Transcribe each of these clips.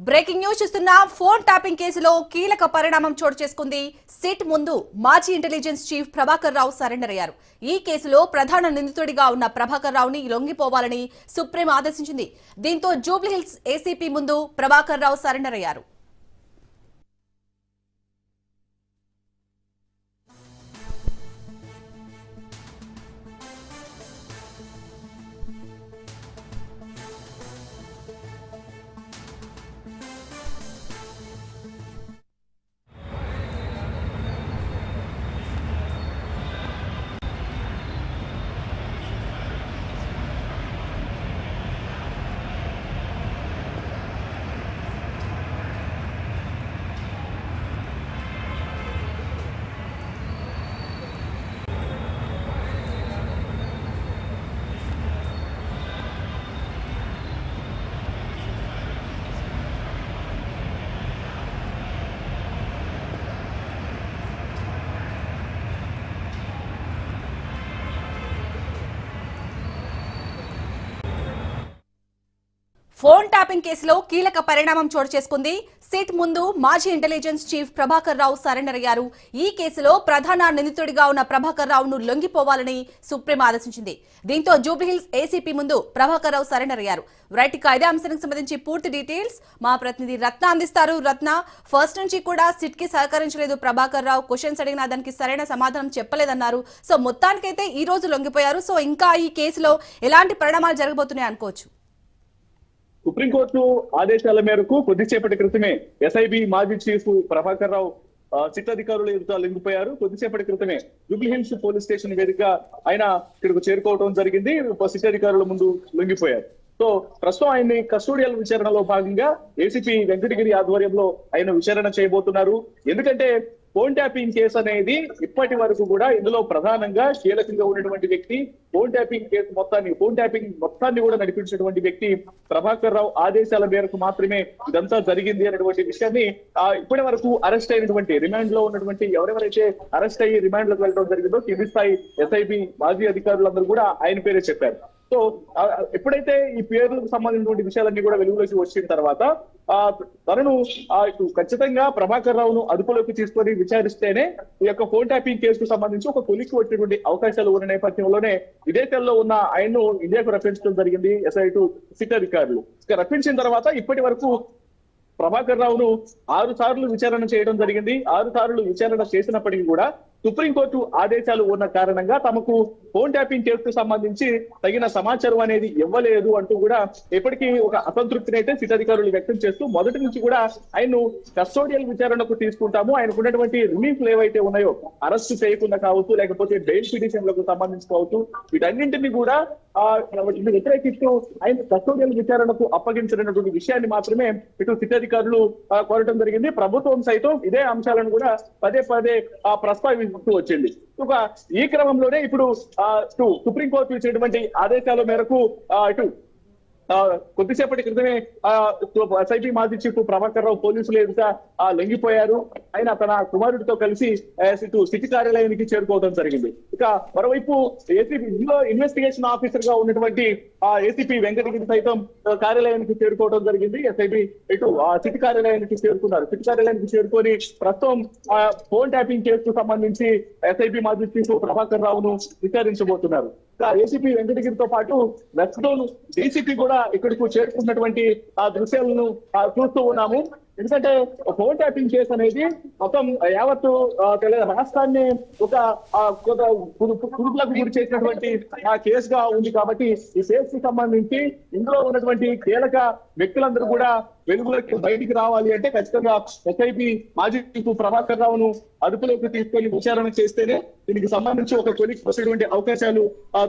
Breaking news చూస్తున్న phone tapping కేసులో కీలక పరిణామం చోటు చేసుకుంది. సిట్ ముందు మాజీ intelligence chief Prabhakar Rao surrender అయ్యారు. ఈ కేసులో ప్రధాన నిందితుడిగా ఉన్న ప్రభాకర్ రావుని లొంగిపోవాలని సుప్రీం ఆదేశించింది. దీంతో జూబ్లీహిల్స్ ఏసీపీ ముందు ప్రభాకర్ రావు సరెండర్ అయ్యారు. ఫోన్ ట్యాపింగ్ కేసులో కీలక పరిణామం చోటు చేసుకుంది. సిట్ ముందు మాజీ intelligence chief Prabhakar Rao surrender అయ్యారు. ఈ కేసులో ప్రధాన నిందితుడిగా ఉన్న ప్రభాకర్ రావును లొంగిపోవాలని సుప్రీం ఆదేశించింది. దీంతో జూబ్లీహిల్స్ ఏసీపీ ముందు ప్రభాకర్ రావు సరెండర్ అయ్యారు. రైట్, ఇక ఇదే అంశానికి సంబంధించి పూర్తి డీటెయిల్స్ మా ప్రతినిధి రత్న అందిస్తారు. రత్న, ఫస్ట్ నుంచి కూడా సిట్ కి సహకరించలేదు ప్రభాకర్ రావు. క్వశ్చన్స్ అడిగినా దానికి సరైన సమాధానం చెప్పలేదన్నారు. సో మొత్తానికైతే ఈ రోజు లొంగిపోయారు. సో ఇంకా ఈ కేసులో ఎలాంటి పరిణామాలు జరగబోతున్నాయి అనుకోవచ్చు? సుప్రీంకోర్టు ఆదేశాల మేరకు కొద్దిసేపటి క్రితమే ఎస్ఐబి మాజీ చీఫ్ ప్రభాకర్ రావు సిట్ అధికారులు ఎదుట లొంగిపోయారు. కొద్దిసేపటి క్రితమే జూబ్లీహిల్స్ పోలీస్ స్టేషన్ వేదిక ఆయన ఇక్కడికి చేరుకోవడం జరిగింది. సిట్ అధికారుల ముందు లొంగిపోయారు. సో ప్రస్తుతం ఆయన్ని కస్టోడియల్ విచారణలో భాగంగా ఏసీపీ వెంకటగిరి ఆధ్వర్యంలో ఆయన విచారణ చేయబోతున్నారు. ఎందుకంటే ఫోన్ ట్యాపింగ్ కేసు అనేది ఇప్పటి వరకు కూడా ఇందులో ప్రధానంగా కీలకంగా ఉన్నటువంటి వ్యక్తి, ఫోన్ ట్యాపింగ్ మొత్తాన్ని కూడా నడిపించినటువంటి వ్యక్తి ప్రభాకర్ రావు ఆదేశాల మేరకు మాత్రమే ఇదంతా జరిగింది అనేటువంటి విషయాన్ని ఇప్పటి వరకు అరెస్ట్ అయినటువంటి రిమాండ్ లో ఉన్నటువంటి ఎవరెవరైతే అరెస్ట్ అయ్యి రిమాండ్ లోకి వెళ్ళడం జరిగిందో కింది స్థాయి ఎస్ఐబి మాజీ అధికారులందరూ కూడా ఆయన పేరే చెప్పారు. సో ఎప్పుడైతే ఈ పేర్లకు సంబంధించినటువంటి విషయాలన్నీ కూడా వెలుగులోకి వచ్చిన తర్వాత తనను ఖచ్చితంగా ప్రభాకర్ రావును అదుపులోకి తీసుకొని విచారిస్తేనే ఈ యొక్క ఫోన్ ట్యాపింగ్ కేసుకు సంబంధించి ఒక కొలిక్కి వచ్చేటువంటి అవకాశాలు ఉన్న నేపథ్యంలోనే విదేశాల్లో ఉన్న ఆయన్ను ఇండియాకు రప్పించడం జరిగింది ఎస్ఐ2 సిట్ అధికారులు. రప్పించిన తర్వాత ఇప్పటి వరకు ప్రభాకర్ రావును 6 సార్లు విచారణ చేయడం జరిగింది. 6 సార్లు విచారణ చేసినప్పటికీ కూడా సుప్రీంకోర్టు ఆదేశాలు ఉన్న కారణంగా తమకు ఫోన్ ట్యాపింగ్ కేసుకు సంబంధించి తగిన సమాచారం అనేది ఇవ్వలేదు అంటూ కూడా ఎప్పటికీ ఒక అసంతృప్తిని అయితే సిట్ అధికారులు వ్యక్తం చేస్తూ మొదటి నుంచి కూడా ఆయన్ను కస్టోడియల్ విచారణకు తీసుకుంటాము, ఆయనకు ఉన్నటువంటి రిలీఫ్లు ఏవైతే ఉన్నాయో అరెస్టు చేయకుండా కావచ్చు, లేకపోతే బెయిల్ పిటిషన్లకు సంబంధించి కావచ్చు, వీటన్నింటినీ కూడా వ్యతిరేకిస్తూ ఆయన కస్టోడియల్ విచారణకు అప్పగించినటువంటి విషయాన్ని మాత్రమే ఇటు సిట్ అధికారులు కోరటం జరిగింది. ప్రభుత్వం సైతం ఇదే అంశాలను కూడా పదే పదే ప్రస్తావిస్తూ వచ్చింది. ఈ క్రమంలోనే ఇప్పుడు సుప్రీంకోర్టు ఇచ్చినటువంటి ఆదేశాల మేరకు ఇటు కొద్దిసేపటి క్రితమే ఎస్ఐబి మాజీ చీఫ్ ప్రభాకర్ రావు పోలీసులు ఎదుట లొంగిపోయారు. ఆయన తన కుమారుడితో కలిసి సిటీ కార్యాలయానికి చేరుకోవడం జరిగింది. ఇక మరోవైపు ఏసీపీ ఇన్వెస్టిగేషన్ ఆఫీసర్ గా ఉన్నటువంటి ఏసీపీ వెంకటగిరి సైతం కార్యాలయానికి చేరుకోవడం జరిగింది. ఎస్ఐబి ఇటు సిటీ కార్యాలయానికి చేరుకున్నారు. సిటీ కార్యాలయానికి చేరుకొని ప్రస్తుతం ఫోన్ ట్యాపింగ్ కేసుకు సంబంధించి ఎస్ఐబి మాజీ చీఫ్ ప్రభాకర్ రావును విచారించబోతున్నారు. ఏసీపీ వెంకటగిరితో పాటు వెస్ట్లోను డీసీపీ కూడా ఇక్కడికి చేరుకున్నటువంటి దృశ్యాలను చూస్తూ ఉన్నాము. ఎందుకంటే ఫోన్ ట్యాపింగ్ కేసు అనేది మొత్తం యావత్తు రాష్ట్రాన్ని ఒక కురుపులకు గురి చేసినటువంటి కేసుగా ఉంది. కాబట్టి ఈ కేసుకి సంబంధించి ఇందులో ఉన్నటువంటి కీలక వ్యక్తులందరూ కూడా వెలుగులోకి బయటికి రావాలి అంటే ఖచ్చితంగా ఎస్ఐబి మాజీ చీఫ్ ప్రభాకర్ రావును అదుపులోకి తీసుకొని విచారణ చేస్తేనే దీనికి సంబంధించి ఒక కొలిక్కి వచ్చేటువంటి అవకాశాలు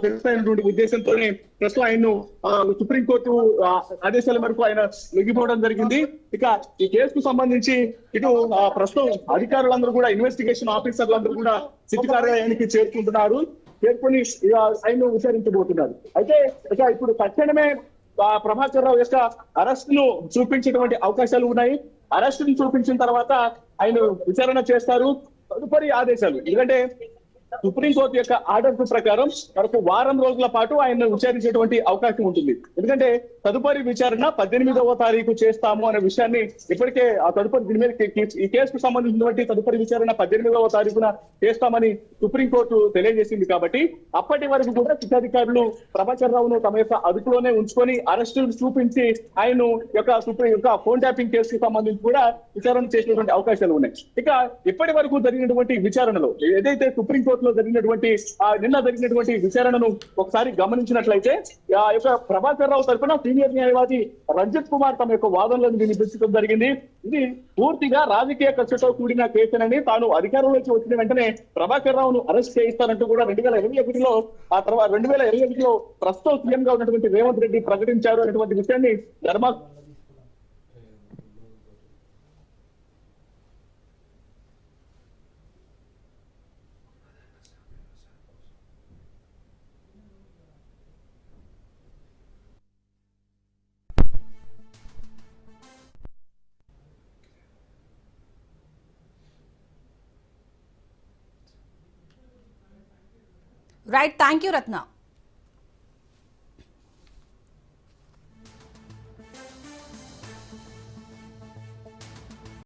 తెలుస్తాయన్నటువంటి ఉద్దేశంతోనే ప్రస్తుతం ఆయన్ను సుప్రీంకోర్టు ఆదేశాల మేరకు ఆయన లొంగిపోవడం జరిగింది. ఇక ఈ కేసుకు సంబంధించి ఇటు ప్రస్తుతం అధికారులందరూ కూడా ఇన్వెస్టిగేషన్ ఆఫీసర్లందరూ కూడా సిటీ కార్యాలయానికి చేరుకుంటున్నారు. చేరుకొని ఆయన్ను విచారించబోతున్నారు. అయితే ఇక ఇప్పుడు తక్షణమే ప్రభాకర్ రావు యొక్క అరెస్ట్ ను చూపించేటువంటి అవకాశాలు ఉన్నాయి. అరెస్ట్ ను చూపించిన తర్వాత ఆయన విచారణ చేస్తారు. తదుపరి ఆదేశాలు, ఎందుకంటే సుప్రీంకోర్టు యొక్క ఆర్డర్స్ ప్రకారం మనకు వారం రోజుల పాటు ఆయన విచారించేటువంటి అవకాశం ఉంటుంది. ఎందుకంటే తదుపరి విచారణ 18వ తారీఖు చేస్తాము అనే విషయాన్ని ఇప్పటికే ఆ తదుపరి దీని మీద ఈ కేసుకు సంబంధించినటువంటి తదుపరి విచారణ 18వ తారీఖున చేస్తామని సుప్రీంకోర్టు తెలియజేసింది. కాబట్టి అప్పటి వరకు కూడా శిక్షాధికారులు ప్రభాకర్ రావును తమ యొక్క అదుపులోనే ఉంచుకొని అరెస్టులు చూపించి ఆయన యొక్క ఫోన్ ట్యాపింగ్ కేసుకు సంబంధించి కూడా విచారణ చేసినటువంటి అవకాశాలు ఉన్నాయి. ఇక ఇప్పటి వరకు జరిగినటువంటి విచారణలో ఏదైతే సుప్రీంకోర్టులో జరిగినటువంటి నిన్న జరిగినటువంటి విచారణను ఒకసారి గమనించినట్లయితే ఆ యొక్క ప్రభాకర్ రావు తరఫున సీనియర్ న్యాయవాది రంజిత్ కుమార్ తమ యొక్క వాదనలను వినిపించడం జరిగింది. ఇది పూర్తిగా రాజకీయ కక్షతో కూడిన కేసునని, తాను అధికారంలోకి వచ్చిన వెంటనే ప్రభాకర్ రావును అరెస్ట్ చేయిస్తారంటూ కూడా 2021లో ఆ తర్వాత 2021లో ప్రస్తుతం సీఎం గా ఉన్నటువంటి రేవంత్ రెడ్డి ప్రకటించారు అనేటువంటి విషయాన్ని రైట్, థ్యాంక్ యూ రత్న.